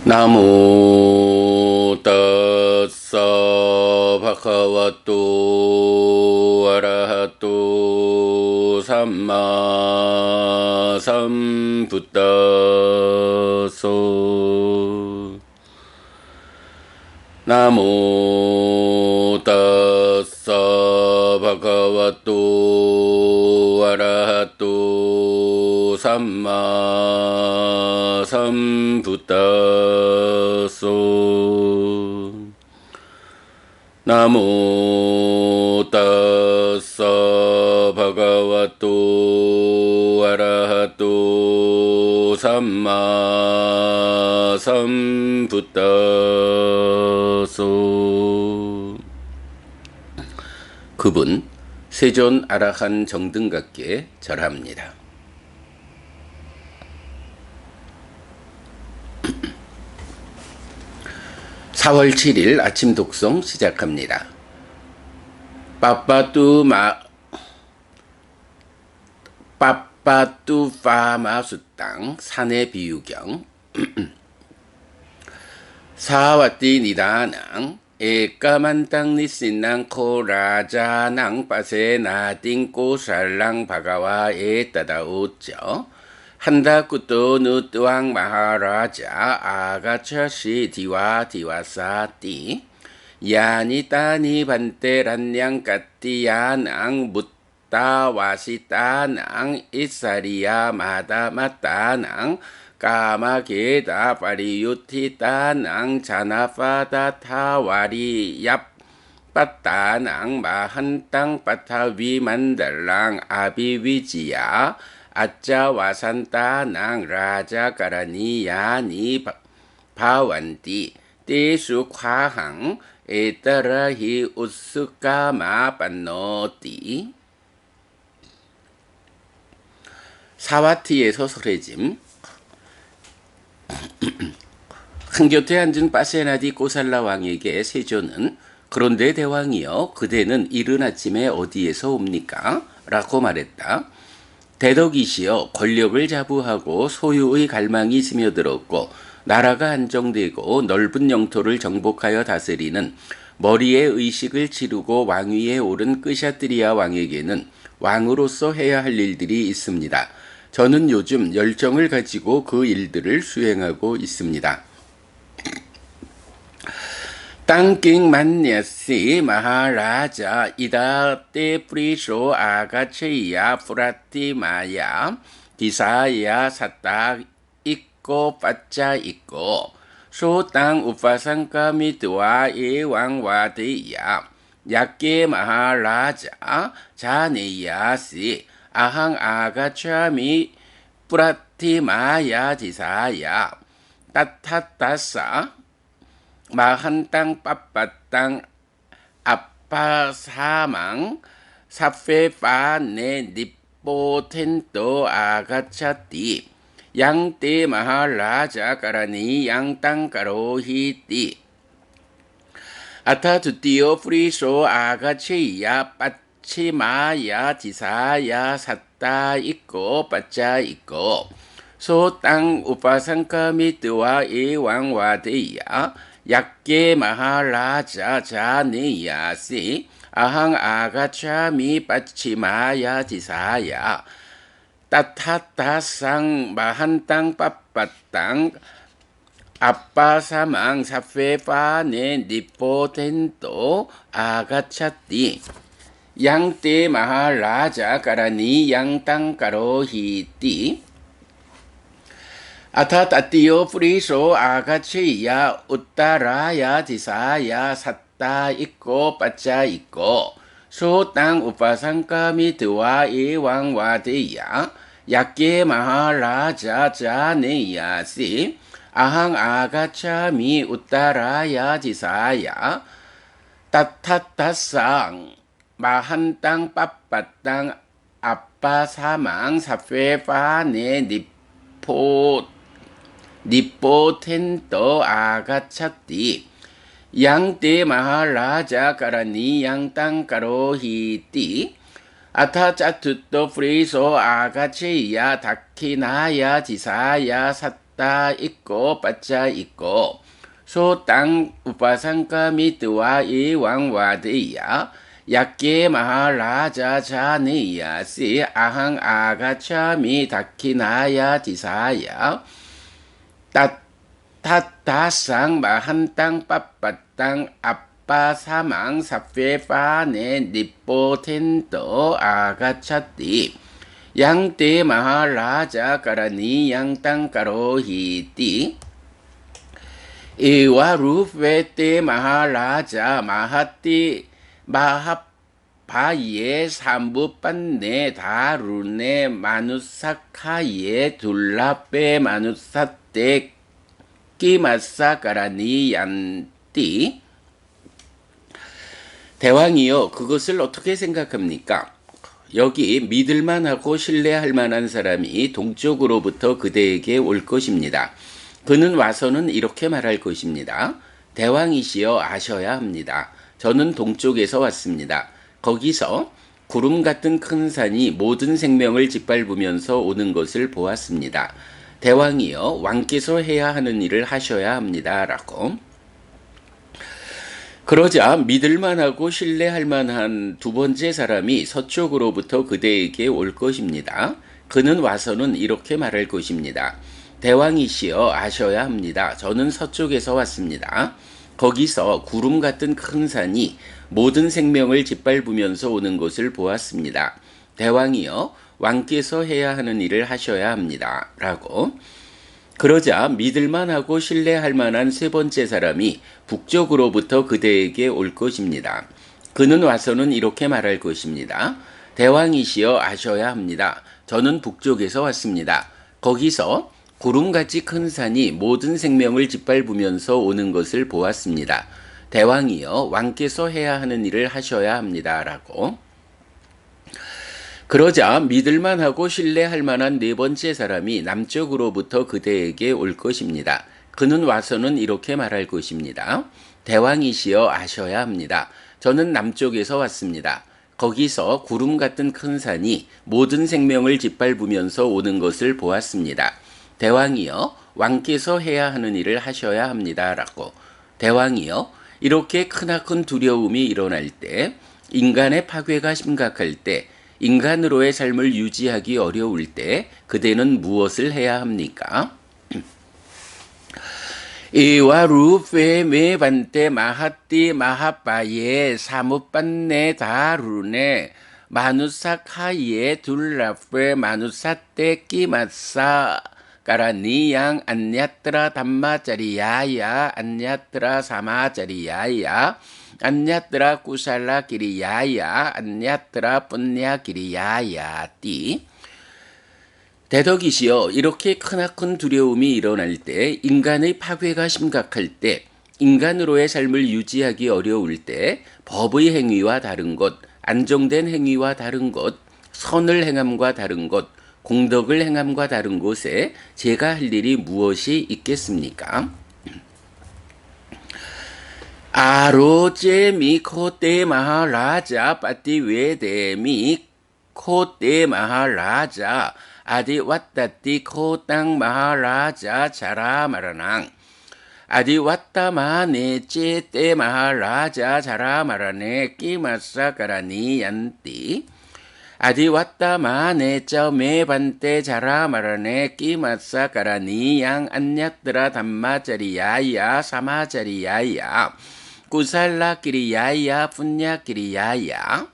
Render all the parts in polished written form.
나모 따사 바카와또 아라하또 삼마 삼부따소 나모 따사 바카와또 아라하또 삼마 삼부따소 나모 따사 바가와또 아라하또 삼마 삼부따소. 그분 세존 아라한 정등각께 절합니다. 4월 7일 아침 독송 시작합니다. 빠빠뚜파마수땅 산의 비유경 사와띠 니다낭 에까만땅 니신낭 코라자낭 빠세나띵 꼬살랑 바가와 에따다우쩌 한다쿠토 누뚜왕 마하라자 아가차시 디와사띠 야니따니 반테란냥 까띠야낭 묻따와시따낭 이사리야 마다마따낭 까마게다 파리유티따낭 자나파다타와리 얍빠따낭 마한땅 빠타위만달랑 아비위지야 아짜와산따낭 라자가라니야니 바완띠 띠수화항 에따라히 우스까마 반노띠. 사와티의 소설해짐. 한 곁에 앉은 빠세나디 꼬살라 왕에게 세존은 그런데 대왕이여 그대는 이른 아침에 어디에서 옵니까? 라고 말했다. 대덕이시여 권력을 자부하고 소유의 갈망이 스며들었고 나라가 안정되고 넓은 영토를 정복하여 다스리는 머리에 의식을 치르고 왕위에 오른 끄샤트리아 왕에게는 왕으로서 해야 할 일들이 있습니다. 저는 요즘 열정을 가지고 그 일들을 수행하고 있습니다. 땅킹 만냐시 마하라자 이다떼 프리쇼 아가체야 프라티마야 디사야 사딱 있고 빠짜 있고 소땅 우파상카 미트와 예왕와데야 야케 마하라자 자네야시 아항 아가차미 프라티마야 디사야 따타따사 마한땅 빠빠땅 아빠사망 사페파네 니포텐토 아가차띠 양떼 마하라자 가라니 양땅 가로히띠 아타투띠오 프리소 아가체야 빠치마야 지사야 샀다 있고 빠짜 있고 소땅 우파상카 미트와 예왕와데야 야케 마하라자 자네야시 아항 아가차미 빠치마야 지사야 따타따상 마한땅 빠빠땅 아빠사망 사페파네 니포텐토 아가차띠 양떼 마하라자 가라니 양땅 가로히띠 아타따띠오 프리소 아가치야 우따라야 디사야 샀다 있고 빠짜 있고 소땅 우파상카 미트와 예왕와데야 야케 마하라자 자네야시 아항 아가차미 우따라야 디사야 따타따상 마한땅 빠빠땅 아빠사망 사페파네 니포텐토 아가차띠 양떼 마하라자 가라니 양땅 가로히띠 아타짜투또 프리소 아가체야 다키나야 지사야 삿 따 있고 빠짜 있고 소땅 우파상가 미트와 이왕와드야 야께 마하라자 자니야 시 아항 아가차미 다키나야 디사야 타타상 마한땅 빠빠땅 아빠 사망 사페파네 니포텐토 아가차띠 양떼 마하라자 까라니 양땅 까로히띠 이와 루페떼 마하라자 마하띠 마하바예 삼부빤네 다루네 마누사카예 둘라페 마누사떼 끼마사 까라니 얀띠 대왕이요 그것을 어떻게 생각합니까? 여기 믿을만하고 신뢰할 만한 사람이 동쪽으로부터 그대에게 올 것입니다. 그는 와서는 이렇게 말할 것입니다. 대왕이시여 아셔야 합니다. 저는 동쪽에서 왔습니다. 거기서 구름 같은 큰 산이 모든 생명을 짓밟으면서 오는 것을 보았습니다. 대왕이여 왕께서 해야 하는 일을 하셔야 합니다. 라고. 그러자 믿을만하고 신뢰할 만한 두 번째 사람이 서쪽으로부터 그대에게 올 것입니다. 그는 와서는 이렇게 말할 것입니다. 대왕이시여 아셔야 합니다. 저는 서쪽에서 왔습니다. 거기서 구름 같은 큰 산이 모든 생명을 짓밟으면서 오는 것을 보았습니다. 대왕이여 왕께서 해야 하는 일을 하셔야 합니다. 라고. 그러자 믿을만하고 신뢰할 만한 세 번째 사람이 북쪽으로부터 그대에게 올 것입니다. 그는 와서는 이렇게 말할 것입니다. 대왕이시여 아셔야 합니다. 저는 북쪽에서 왔습니다. 거기서 구름같이 큰 산이 모든 생명을 짓밟으면서 오는 것을 보았습니다. 대왕이여 왕께서 해야 하는 일을 하셔야 합니다. 라고. 그러자 믿을만하고 신뢰할 만한 네 번째 사람이 남쪽으로부터 그대에게 올 것입니다. 그는 와서는 이렇게 말할 것입니다. 대왕이시여 아셔야 합니다. 저는 남쪽에서 왔습니다. 거기서 구름 같은 큰 산이 모든 생명을 짓밟으면서 오는 것을 보았습니다. 대왕이여 왕께서 해야 하는 일을 하셔야 합니다. 라고. 대왕이여 이렇게 크나큰 두려움이 일어날 때, 인간의 파괴가 심각할 때, 인간으로의 삶을 유지하기 어려울 때 그대는 무엇을 해야 합니까? 이와 루페 메반테 마하띠 마하바예 사무빤네 다루네 마누사카예 둘라페 마누사떼 끼마사 까라니양 안냐트라 담마짜리야야 안냐트라 사마짜리야야 안냐트라 쿠살라 기리야야 안냐트라 뿐냐 기리야야 띠 대덕이시여 이렇게 크나큰 두려움이 일어날 때 인간의 파괴가 심각할 때 인간으로의 삶을 유지하기 어려울 때 법의 행위와 다른 것 안정된 행위와 다른 것 선을 행함과 다른 것 공덕을 행함과 다른 곳에 제가 할 일이 무엇이 있겠습니까? 아로제미 코테 마하라자 빠티웨데미 코테 마하라자 아디왓따띠 코땅 마하라자 자라마라낭 아디왓따마네 제테 마하라자 자라마라네 끼마사가라니 얀띠 아디왓따마네 짜메반테 자라마라네 끼마사가라니 양 안냐트라 담마짜리야야 사마짜리야야 구살라 기리야야 푼냐 기리야야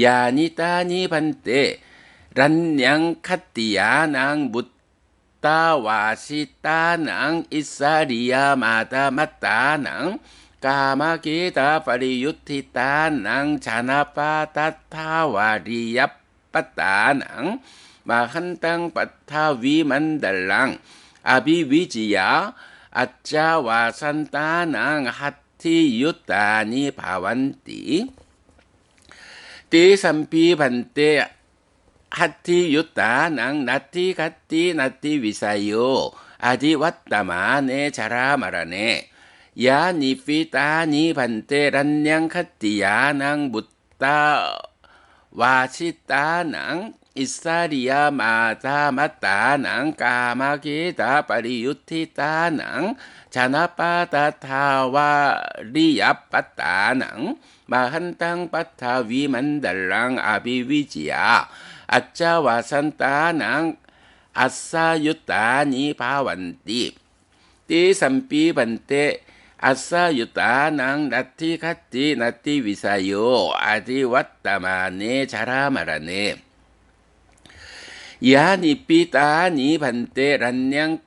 야니 따니 반테 란냥 카띠야낭 묻따와시따낭 이사리야 마다마따낭 까마게다 파리유티따낭 자나파타타와리야빠따낭 마한땅 빠타위만달랑 아비위지야 아짜와산따낭 하티유따니 바완띠 띠삼피 반떼 하티 유따낭 나티 가티 나티 위사요 아디 왔다마네 자라마라네 야 니피 따니 반떼 란냥 카티야낭 묻따 와시따낭 이사리야 마다 마따낭 까마게다 파리유티따낭 자나빠다 타와리야빠따낭 마한땅 빠타 위만달랑 아비위지야 아짜와산따낭 아싸유따니 바완띠 띠삼삐반떼 아싸유따낭 나티가띠 나티위사요 아디왓따마네 자라마라네 야니삐 따니 반떼 란냥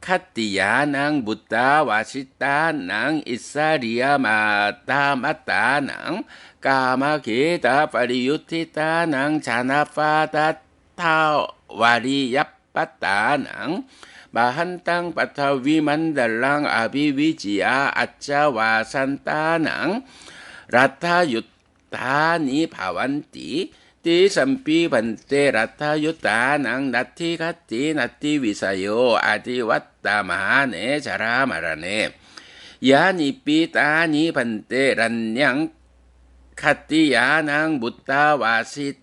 카띠야낭 묻다 와시따낭 이사리야 마따 마따낭 까마게다 파리유티따낭 자나파다 타와리얍빠따낭 마한땅 빠타 위만달랑 아비위지야 아짜와산따낭 라타유따니 바완띠 띠삼삐 반떼 라타유따낭 나티가띠 나티위사요 아디왓따마네 자라마라네 야니삐 따니 반떼 란냥 카띠야낭 묻다와시따낭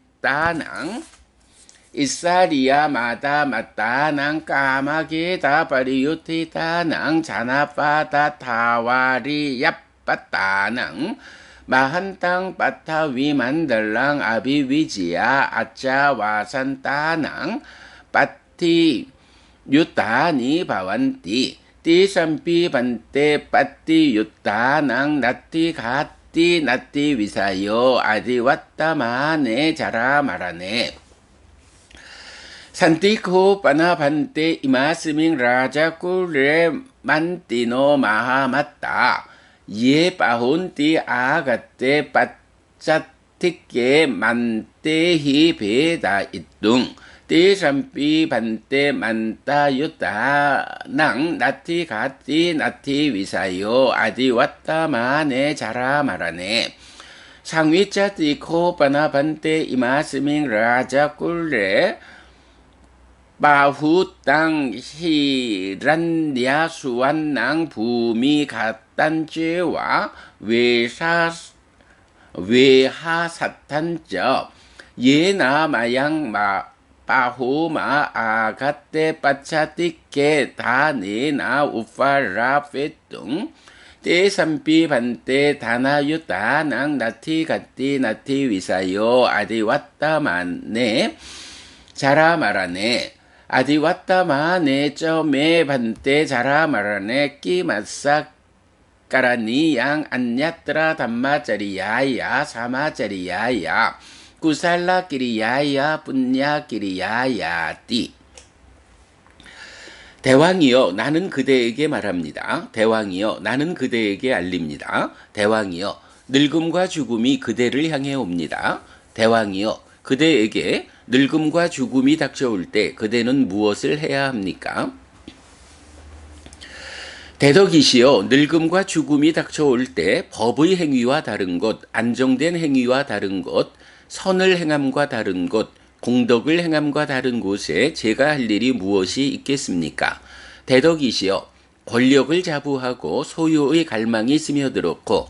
이사리야 마다 마따낭 까마게다 파리유티따낭 자나빠다 타와리얍빠따낭 마한땅 빠타 위만달랑 아비위지야 아짜와산따낭 빠티 유따니 바완띠 띠삼삐 반떼 빠띠 유따낭 나띠가띠 나띠위사요 아디왓따마네 자라마라네 산티코 빠나반떼 이마스밍 라자꾸레 만띠노 마하마따 예 빠혼띠 아가떼 빠짜티께 만떼히 베다 이뚱 띠삼삐 반떼 만따유따낭 나티가띠 나티위사요 아디왓따마네 자라마라네 상위자띠코 빠나반떼 이마스밍 라자꾸레 바후땅 히란야수완낭 부미 갓단죄와 외하사탄저 예나마양 바후마 아가떼 빠차티케 다네나 우파라페뚱 떼삼삐 반떼 다나유따낭 나티가띠 나티위사요 아디왓따만네 자라마라네 아디왓따마네 쩌메 반떼 자라마라네 끼마싹 까라니양 안냐트라 담마짜리야야 사마짜리야야 구살라끼리야야 뿐냐끼리야야띠 대왕이여 나는 그대에게 말합니다. 대왕이여 나는 그대에게 알립니다. 대왕이여 늙음과 죽음이 그대를 향해 옵니다. 대왕이여 그대에게 늙음과 죽음이 닥쳐올 때 그대는 무엇을 해야 합니까? 대덕이시여 늙음과 죽음이 닥쳐올 때 법의 행위와 다른 것, 안정된 행위와 다른 것, 선을 행함과 다른 것, 공덕을 행함과 다른 곳에 제가 할 일이 무엇이 있겠습니까? 대덕이시여 권력을 자부하고 소유의 갈망이 스며들었고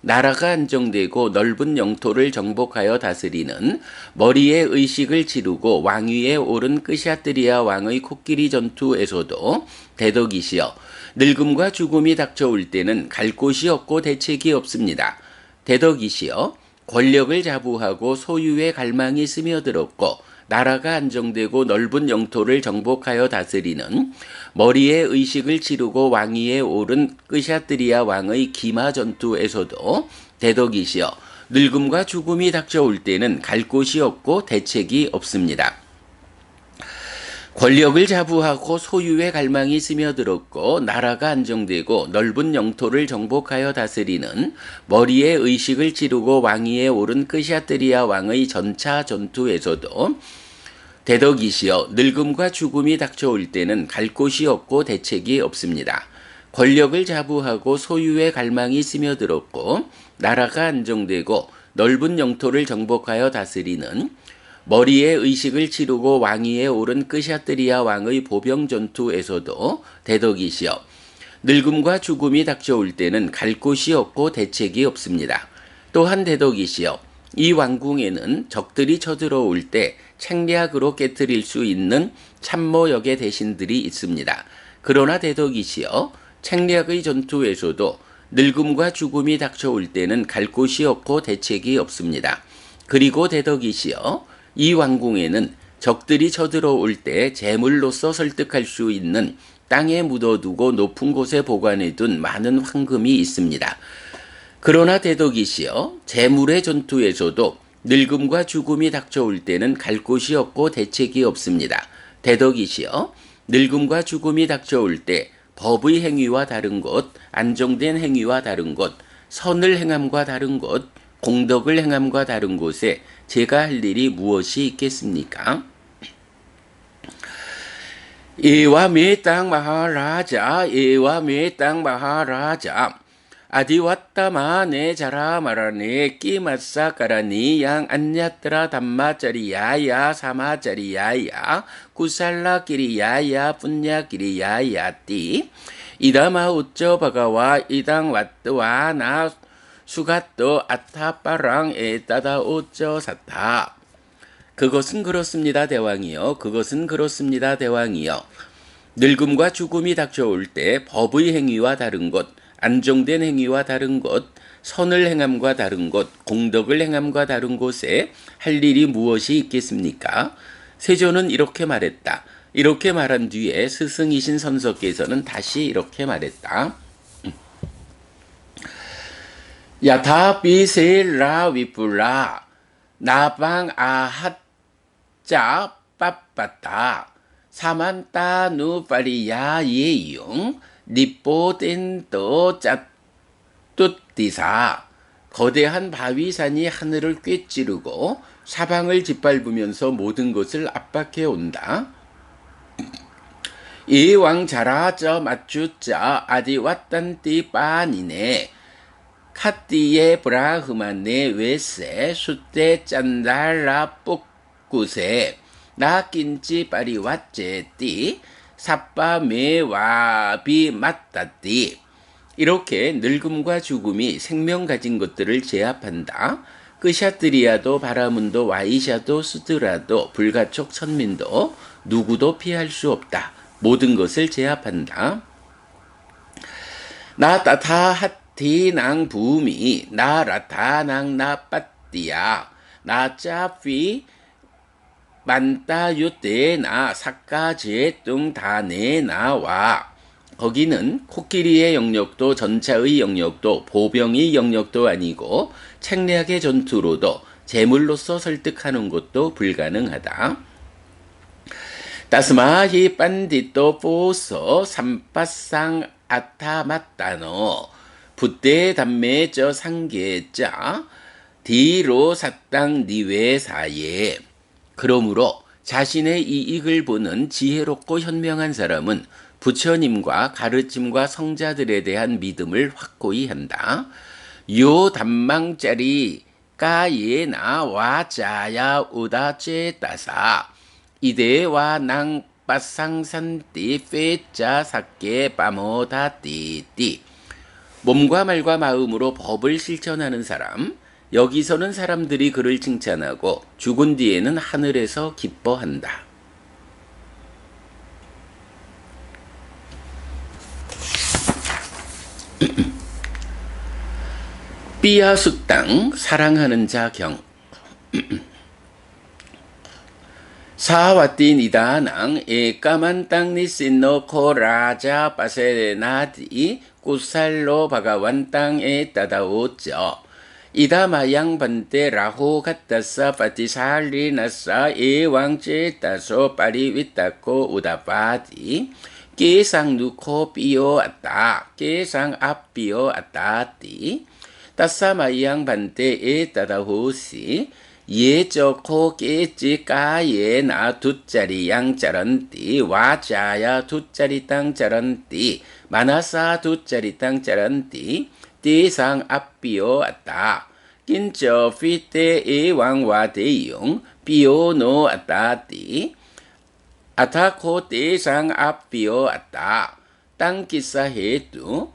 나라가 안정되고 넓은 영토를 정복하여 다스리는 머리에 의식을 치르고 왕위에 오른 끄샤트리아 왕의 코끼리 전투에서도 대덕이시여 늙음과 죽음이 닥쳐올 때는 갈 곳이 없고 대책이 없습니다. 대덕이시여 권력을 자부하고 소유의 갈망이 스며들었고 나라가 안정되고 넓은 영토를 정복하여 다스리는 머리에 의식을 치르고 왕위에 오른 끄샤트리아 왕의 기마 전투에서도 대덕이시여 늙음과 죽음이 닥쳐올 때는 갈 곳이 없고 대책이 없습니다. 권력을 자부하고 소유의 갈망이 스며들었고 나라가 안정되고 넓은 영토를 정복하여 다스리는 머리에 의식을 치르고 왕위에 오른 끄샤트리아 왕의 전차 전투에서도 대덕이시여 늙음과 죽음이 닥쳐올 때는 갈 곳이 없고 대책이 없습니다. 권력을 자부하고 소유의 갈망이 스며들었고 나라가 안정되고 넓은 영토를 정복하여 다스리는 머리에 의식을 치르고 왕위에 오른 끄샤트리아 왕의 보병 전투에서도 대덕이시여 늙음과 죽음이 닥쳐올 때는 갈 곳이 없고 대책이 없습니다. 또한 대덕이시여 이 왕궁에는 적들이 쳐들어올 때 책략으로 깨뜨릴 수 있는 참모역의 대신들이 있습니다. 그러나 대덕이시여, 책략의 전투에서도 늙음과 죽음이 닥쳐올 때는 갈 곳이 없고 대책이 없습니다. 그리고 대덕이시여, 이 왕궁에는 적들이 쳐들어올 때 제물로서 설득할 수 있는 땅에 묻어두고 높은 곳에 보관해둔 많은 황금이 있습니다. 그러나 대덕이시여, 재물의 전투에서도 늙음과 죽음이 닥쳐올 때는 갈 곳이 없고 대책이 없습니다. 대덕이시여, 늙음과 죽음이 닥쳐올 때 법의 행위와 다른 것, 안정된 행위와 다른 것, 선을 행함과 다른 것, 공덕을 행함과 다른 곳에 제가 할 일이 무엇이 있겠습니까? एवा में तंग महाराजा एवा में तंग महाराजा 아디왓다마네 자라마라네 끼마사까라니 양 안냐트라 담마짜리야야 사마짜리야야 구살라끼리야야 분야끼리야야띠 이다마 우쩌 바가와 이당 왓드와나 수갓도 아타빠랑 에따다 우쩌 사타. 그것은 그렇습니다, 대왕이여. 그것은 그렇습니다, 대왕이여. 늙음과 죽음이 닥쳐올 때 법의 행위와 다른 것, 안정된 행위와 다른 것, 선을 행함과 다른 것, 공덕을 행함과 다른 곳에 할 일이 무엇이 있겠습니까? 세조는 이렇게 말했다. 이렇게 말한 뒤에 스승이신 선석께서는 다시 이렇게 말했다. 야타비세라 위뿔라 나방 아핫자 빠빠따 사만따 누파리야 예용 니뽀텐또 짜뚜띠사. 거대한 바위산이 하늘을 꿰찌르고 사방을 짓밟으면서 모든 것을 압박해 온다. 이왕 자라저 맞추자 아디왓단띠 빠니네 카띠에 브라흐마네 웨세 수떼 짠달라 뽀꾸세 나 낀찌 빠리 왓제띠 사빠메와비 맞다띠. 이렇게 늙음과 죽음이 생명 가진 것들을 제압한다. 끄샤트리아도 바라문도 와이샤도 수드라도 불가촉 천민도 누구도 피할 수 없다. 모든 것을 제압한다. 나 따타하티낭 부미 나 라타낭 나빠띠야 나 짜피 만따유떼나 사카제뚱 다네나와. 거기는 코끼리의 영역도 전차의 영역도 보병의 영역도 아니고 책략의 전투로도 제물로서 설득하는 것도 불가능하다. 따스마히 빤디또 포서 삼빠상 아타마따노 붓대 담매저 상계자 디로 사땅 니웨사예. 그러므로 자신의 이익을 보는 지혜롭고 현명한 사람은 부처님과 가르침과 성자들에 대한 믿음을 확고히 한다. 요 담망짜리 까예나 와자야 우다제 따사 이대와 낭 빠상산띠 페자 사케 빠모다띠띠. 몸과 말과 마음으로 법을 실천하는 사람, 여기서는 사람들이 그를 칭찬하고 죽은 뒤에는 하늘에서 기뻐한다. 삐아숫땅 사랑하는 자경 사와띠 니다낭 에까만 땅 니신노 코라자 빠세나디 꾸살로 바가완 땅에 따다오쩌 이다마양 반테 라호 갔다사 파티살리 나사 에왕제 따소 파리 위따코 우다파디 계상 누코 삐오 아따 계상 앞 삐오 아따띠 따사마양 반테 에 따다호시 예저코 깨지 까예 나 두짜리 양짜란띠 와자야 두짜리 땅짜란띠 마나사 두짜리 땅짜란띠 띠상 앞비오 아따 긴저 피테 에왕와 대용 비오노 아따띠 아타코 띠상 앞비오 아따 땅기사 해두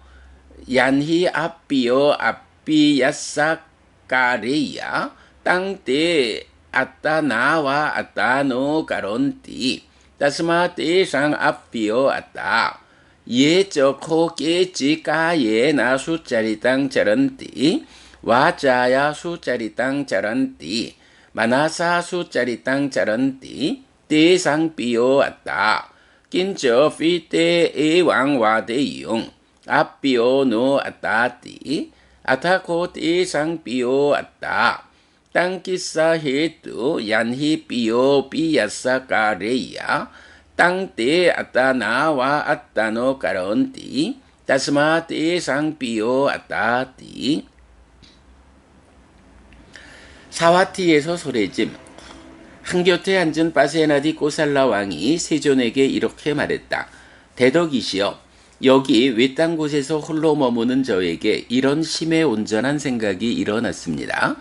얀히 앞비오 앞비야사 까레야 땅때 아따 나와 아따 노 가론띠 따스마 때상 앞비오 아따 예저 코깨지 까예 나 수짜리 땅 자란띠 와자야 수짜리 땅 자란띠 마나사 수짜리 땅 자란띠 때상 비오 아따 긴저 피때 에왕와 대용 앞비오 노 아따띠 아타코 때상 비오 아따 땅기사 헤뚜 얀히 삐오 삐야사 까레야 땅때 아따 나와 아따노 까론띠 따스마 때상 삐오 아따띠. 사와티에서 소래짐. 한곁에 앉은 바세나디 꼬살라 왕이 세존에게 이렇게 말했다. 대덕이시여, 여기 외딴 곳에서 홀로 머무는 저에게 이런 심해 온전한 생각이 일어났습니다.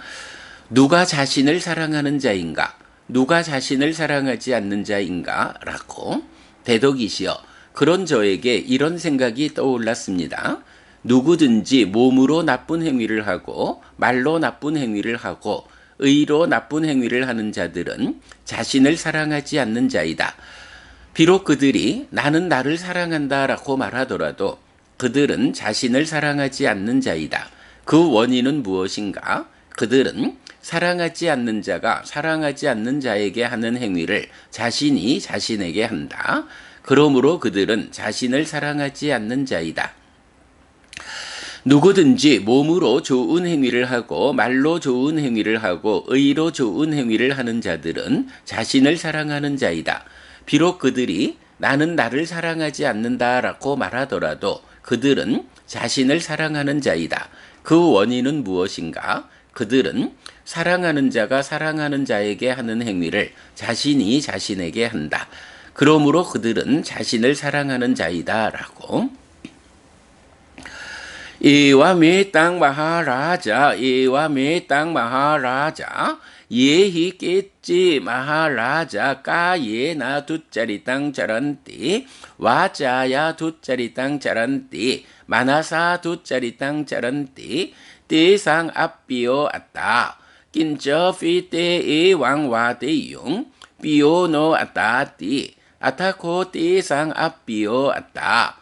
누가 자신을 사랑하는 자인가? 누가 자신을 사랑하지 않는 자인가? 라고. 대덕이시여, 그런 저에게 이런 생각이 떠올랐습니다. 누구든지 몸으로 나쁜 행위를 하고 말로 나쁜 행위를 하고 의로 나쁜 행위를 하는 자들은 자신을 사랑하지 않는 자이다. 비록 그들이 나는 나를 사랑한다 라고 말하더라도 그들은 자신을 사랑하지 않는 자이다. 그 원인은 무엇인가? 그들은 사랑하지 않는 자가 사랑하지 않는 자에게 하는 행위를 자신이 자신에게 한다. 그러므로 그들은 자신을 사랑하지 않는 자이다. 누구든지 몸으로 좋은 행위를 하고 말로 좋은 행위를 하고 의로 좋은 행위를 하는 자들은 자신을 사랑하는 자이다. 비록 그들이 나는 나를 사랑하지 않는다라고 말하더라도 그들은 자신을 사랑하는 자이다. 그 원인은 무엇인가? 그들은 사랑하는 자가 사랑하는 자에게 하는 행위를 자신이 자신에게 한다. 그러므로 그들은 자신을 사랑하는 자이다라고. 이와메 땅 마하라자 이와메 땅 마하라자 예히 깼지 마하라자 까예나 두짜리 땅 자란띠 와자야 두짜리 땅 자란띠 마나사 두짜리 땅 자란띠 때상 앞비오 아따 긴저 피때 에왕와 대용 비오노 아따띠 아타코 때상 앞비오 아따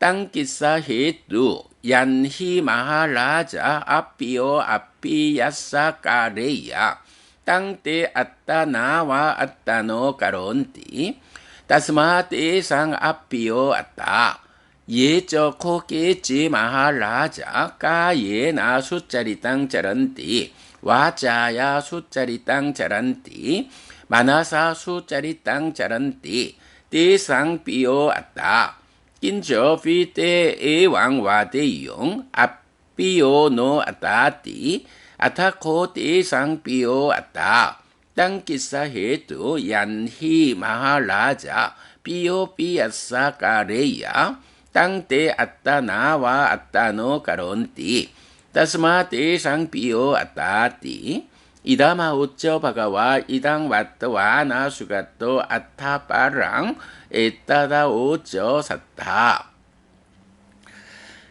땅기사 헤뚜 얀히 마하라자 앞비오 앞비야사 까레야 땅때 아따 나와 아따노 까론띠 따스마 때상 앞비오 아따 예저 코깨지 마하라자 까예나 수짜리 땅 자란띠 와자야 수짜리 땅 자란띠 마나사 수짜리 땅 자란띠 때상 비오 아따 긴저 피때 에왕와 대용 앞비오 노 아따띠 아타코 때상 비오 아따 땅기사 헤뚜 얀히 마하라자 비오 비야사 까레야 땅때 아따 나와 아따노 까론띠 따스마 때상 비오 아따띠 이다마우쩌 바가와 이당 왓떠와 나수가또 아타빠랑 에따다 오쩌 샀다.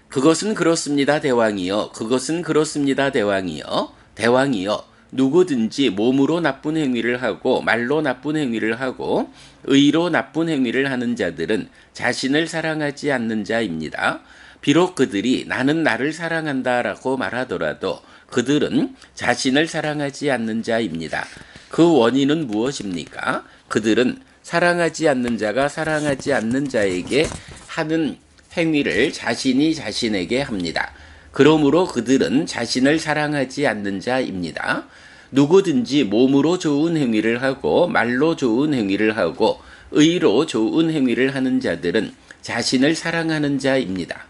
그것은 그렇습니다 대왕이여. 그것은 그렇습니다 대왕이여. 대왕이여, 누구든지 몸으로 나쁜 행위를 하고 말로 나쁜 행위를 하고 의로 나쁜 행위를 하는 자들은 자신을 사랑하지 않는 자입니다. 비록 그들이 나는 나를 사랑한다라고 말하더라도 그들은 자신을 사랑하지 않는 자입니다. 그 원인은 무엇입니까? 그들은 사랑하지 않는 자가 사랑하지 않는 자에게 하는 행위를 자신이 자신에게 합니다. 그러므로 그들은 자신을 사랑하지 않는 자입니다. 누구든지 몸으로 좋은 행위를 하고 말로 좋은 행위를 하고 의로 좋은 행위를 하는 자들은 자신을 사랑하는 자입니다.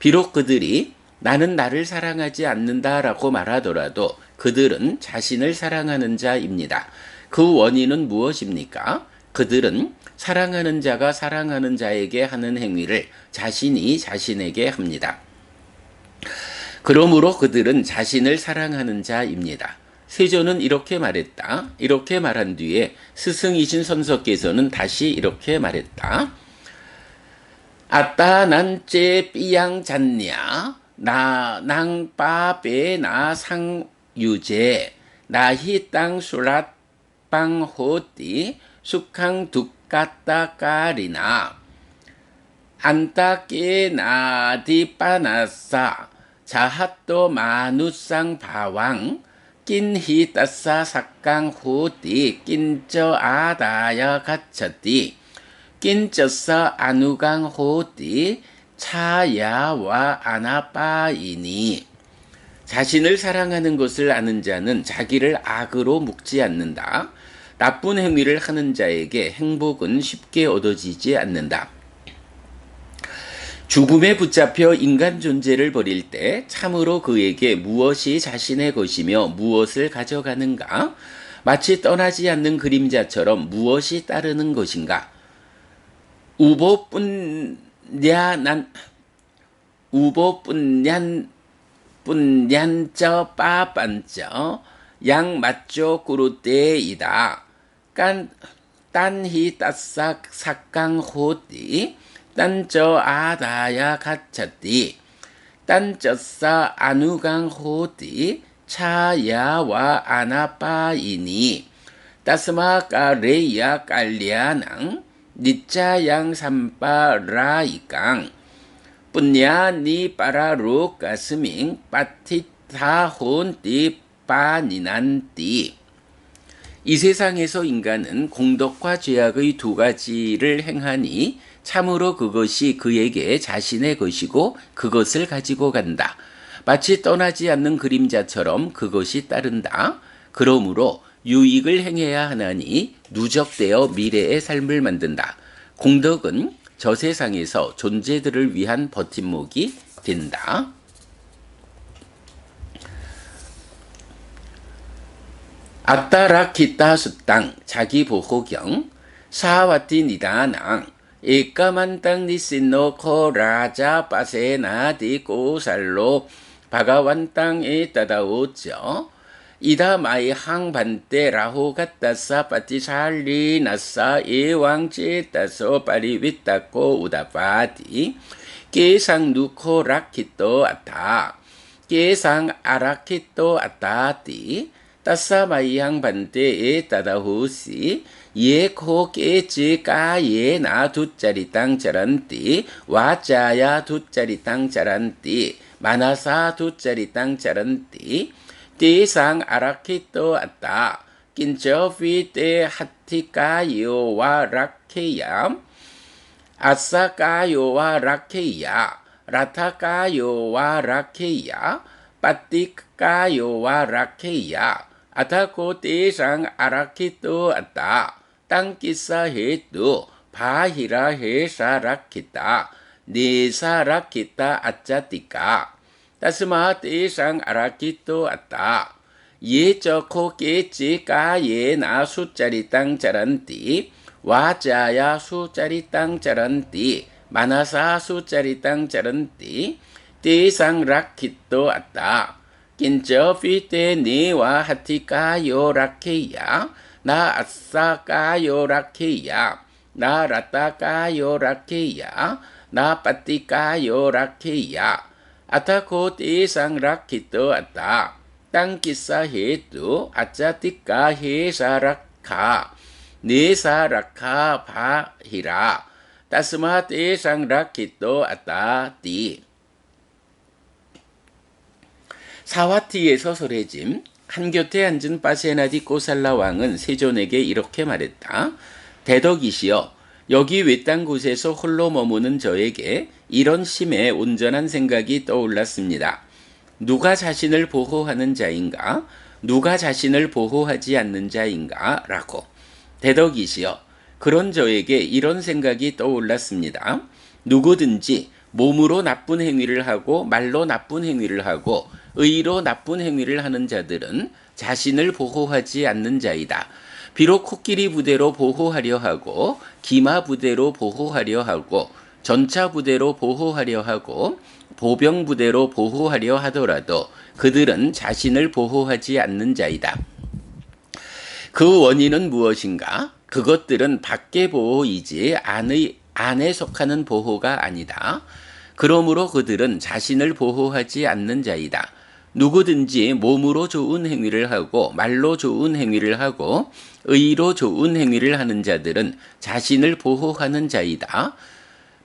비록 그들이 나는 나를 사랑하지 않는다라고 말하더라도 그들은 자신을 사랑하는 자입니다. 그 원인은 무엇입니까? 그들은 사랑하는 자가 사랑하는 자에게 하는 행위를 자신이 자신에게 합니다. 그러므로 그들은 자신을 사랑하는 자입니다. 세존은 이렇게 말했다. 이렇게 말한 뒤에 스승이신 선석께서는 다시 이렇게 말했다. 아따 난째 삐양 잤냐 나 낭빠베 나 상유제 나히 땅 수랏 빵 호띠 숙항 둑까따 까리나 안따께 나디 빠나싸 자핫도 마누쌍 바왕 낀히 따싸 삭강 호띠 낀저 아다야 갇혔디 낀저싸 아누강 호띠 차야와 아나빠이니 자신을 사랑하는 것을 아는 자는 자기를 악으로 묶지 않는다. 나쁜 행위를 하는 자에게 행복은 쉽게 얻어지지 않는다. 죽음에 붙잡혀 인간 존재를 버릴 때 참으로 그에게 무엇이 자신의 것이며 무엇을 가져가는가? 마치 떠나지 않는 그림자처럼 무엇이 따르는 것인가? 우보뿐냔저 빠빤저 양 맞죠 꾸루떼이다. 딴히 따싹 삭강 호띠 딴저 아다야 갇혔디 딴저싸 아누강 호띠 차야와 아나빠이니 따스마 까레야 깔리아낭 니짜양 삼빠라이강 뿌냐 니 빠라루 가스밍 빠티타혼띠 빠니난띠 이 세상에서 인간은 공덕과 죄악의 두 가지를 행하니 참으로 그것이 그에게 자신의 것이고 그것을 가지고 간다. 마치 떠나지 않는 그림자처럼 그것이 따른다. 그러므로 유익을 행해야 하나니 누적되어 미래의 삶을 만든다. 공덕은 저 세상에서 존재들을 위한 버팀목이 된다. 아따라키따 숫땅 자기보호경 사와티 니다낭 에까만땅 니신노코 라자 빠세나디 꼬살로 바가완땅에 따다오죠. 이다 마이 항반때 라호 갔다싸 빠티살리 나싸 예왕제 따서 빠리 윗다코 우다파디 계상 누코 라키또 아타 계상 아라키또 아타디 따싸 마이 항반때에 따다호시 예코 깨지 까예 나 두짜리 땅 자란띠 와짜야 두짜리 땅 자란띠 마나사 두짜리 땅 자란띠 띠상 아라키또 아따 낀저피 때 하티까요와 라케야 아싸까요와 라케야 라타까요와 라케야 빠띠까요와 라케야 아타코 띠상 아라키또 아따 땅기사 해도 바히라 해사 라키다 니사 라키다 아짜띠까 따스마 띠상 아라키또 아따 예저코 깨지 까예 나 수짜리 땅 자란띠 와짜야 수짜리 땅 자란띠 마나사 수짜리 땅 자란띠 띠상 라키또 아따 낀저피 때 니와 하티까요 라케야 나 아싸까요 라케야 나 라따까요 라케야 나 빠띠까요 라케야 아타코 띠상 라키또 아따 땅기사 해도 아짜띠까 해사라카 네사라카 바히라 따스마 띠상 라키또 아따 띠 사와티에서 설해짐 한곁에 앉은 빠세나디 꼬살라 왕은 세존에게 이렇게 말했다. 대덕이시여 여기 외딴 곳에서 홀로 머무는 저에게 이런 심에 온전한 생각이 떠올랐습니다. 누가 자신을 보호하는 자인가? 누가 자신을 보호하지 않는 자인가? 라고. 대덕이시여 그런 저에게 이런 생각이 떠올랐습니다. 누구든지 몸으로 나쁜 행위를 하고 말로 나쁜 행위를 하고 의로 나쁜 행위를 하는 자들은 자신을 보호하지 않는 자이다. 비록 코끼리 부대로 보호하려 하고 기마 부대로 보호하려 하고 전차 부대로 보호하려 하고 보병 부대로 보호하려 하더라도 그들은 자신을 보호하지 않는 자이다. 그 원인은 무엇인가? 그것들은 밖의 보호이지 안에 속하는 보호가 아니다. 그러므로 그들은 자신을 보호하지 않는 자이다. 누구든지 몸으로 좋은 행위를 하고 말로 좋은 행위를 하고 의로 좋은 행위를 하는 자들은 자신을 보호하는 자이다.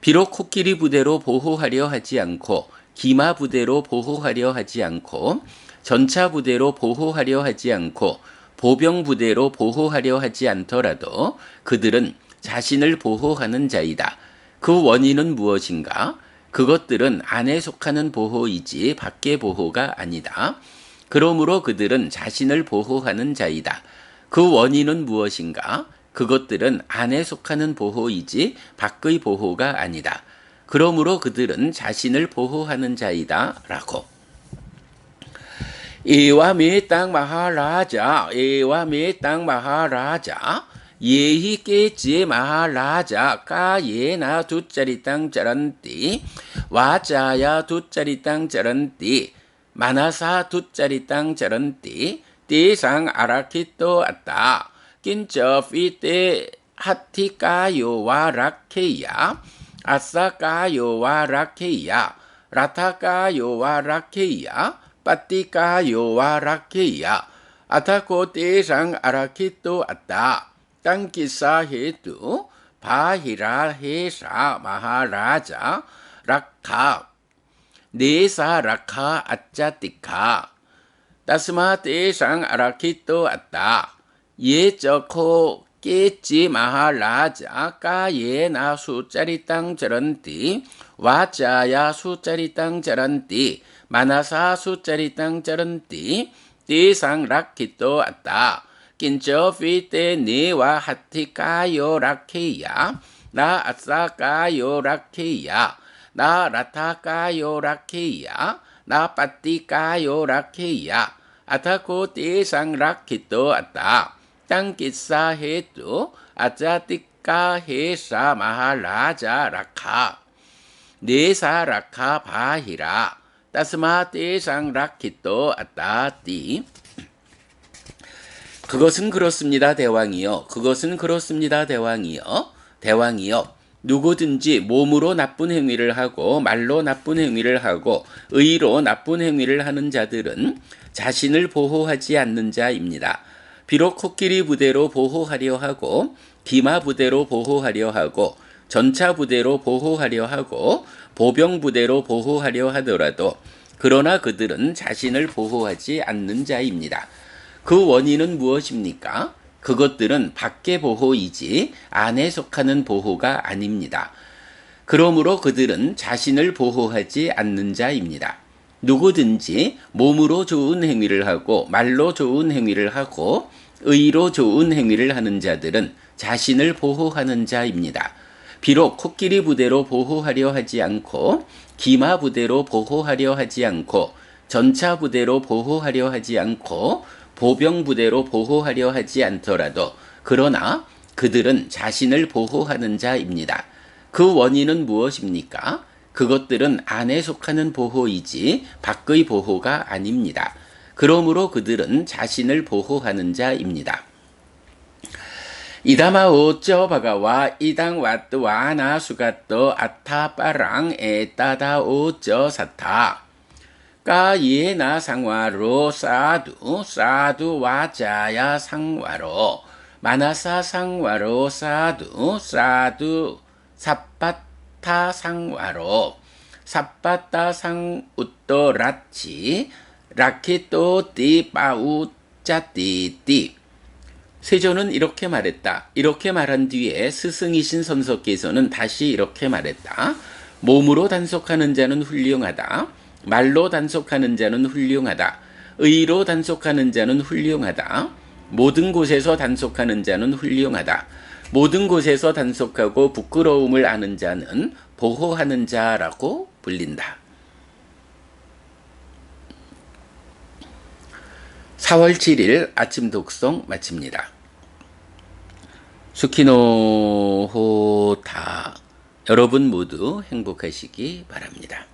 비록 코끼리 부대로 보호하려 하지 않고 기마 부대로 보호하려 하지 않고 전차 부대로 보호하려 하지 않고 보병 부대로 보호하려 하지 않더라도 그들은 자신을 보호하는 자이다. 그 원인은 무엇인가? 그것들은 안에 속하는 보호이지 밖의 보호가 아니다. 그러므로 그들은 자신을 보호하는 자이다. 그 원인은 무엇인가? 그것들은 안에 속하는 보호이지 밖의 보호가 아니다. 그러므로 그들은 자신을 보호하는 자이다. 라고. 에와메 땅 마하라자, 에와메 땅 마하라자, 예히 깨지 마하라자, 까예나 두짜리 땅 자란띠, 와자야 두짜리 땅 자란띠, 마나사 두짜리 땅 자란띠, 띠상 아라키또 아따, 긴저 피테 하티까요 와라케야, 아싸까요 와라케야, 라타까요 와라케야, 빠띠까요 와라케야, 아타코 띠상 아라키또 아따, 땅기사 헤뚜 바히라 헤사 마하라자 락카 네사 락카 아짜띠카 따스마 띠상 아라키또 아따 예저코 깨지 마하라자 까예나 수짜리 땅 저런띠 와자야 수짜리 땅 저런띠 마나사 수짜리 땅 저런띠 띠상 락키또 아따 긴저 피테 네와 하티까요 라케야 나 아싸까요 라케야 나 라타까요 라케야 나 빠띠까요 라케야 아타코 띠상 라키또 아따 땅기사 헤뚜 아짜띠까 헤사 마하라자 라카 네사 라카 바히라 따스마 띠상 라키또 아따띠 그것은 그렇습니다, 대왕이여. 그것은 그렇습니다, 대왕이여. 대왕이여. 누구든지 몸으로 나쁜 행위를 하고 말로 나쁜 행위를 하고 의로 나쁜 행위를 하는 자들은 자신을 보호하지 않는 자입니다. 비록 코끼리 부대로 보호하려 하고 기마 부대로 보호하려 하고 전차 부대로 보호하려 하고 보병 부대로 보호하려 하더라도 그러나 그들은 자신을 보호하지 않는 자입니다. 그 원인은 무엇입니까? 그것들은 밖의 보호이지 안에 속하는 보호가 아닙니다. 그러므로 그들은 자신을 보호하지 않는 자입니다. 누구든지 몸으로 좋은 행위를 하고 말로 좋은 행위를 하고 의로 좋은 행위를 하는 자들은 자신을 보호하는 자입니다. 비록 코끼리 부대로 보호하려 하지 않고 기마 부대로 보호하려 하지 않고 전차 부대로 보호하려 하지 않고 보병 부대로 보호하려 하지 않더라도 그러나 그들은 자신을 보호하는 자입니다. 그 원인은 무엇입니까? 그것들은 안에 속하는 보호이지 밖의 보호가 아닙니다. 그러므로 그들은 자신을 보호하는 자입니다. 이다마 오쩌 바가와 이당 왓또 와나 수가또 아타 빠랑 에따다 오쩌 사타 까예나 상와로 사두 와자야 상와로 마나사 상와로 사두 삿바타 상와로 삿바타 상우또 라치 라키또 띠빠우짜띠띠 세조는 이렇게 말했다. 이렇게 말한 뒤에 스승이신 선석께서는 다시 이렇게 말했다. 몸으로 단속하는 자는 훌륭하다. 말로 단속하는 자는 훌륭하다. 의로 단속하는 자는 훌륭하다. 모든 곳에서 단속하는 자는 훌륭하다. 모든 곳에서 단속하고 부끄러움을 아는 자는 보호하는 자라고 불린다. 4월 7일 아침 독송 마칩니다. 수키노호타 여러분 모두 행복하시기 바랍니다.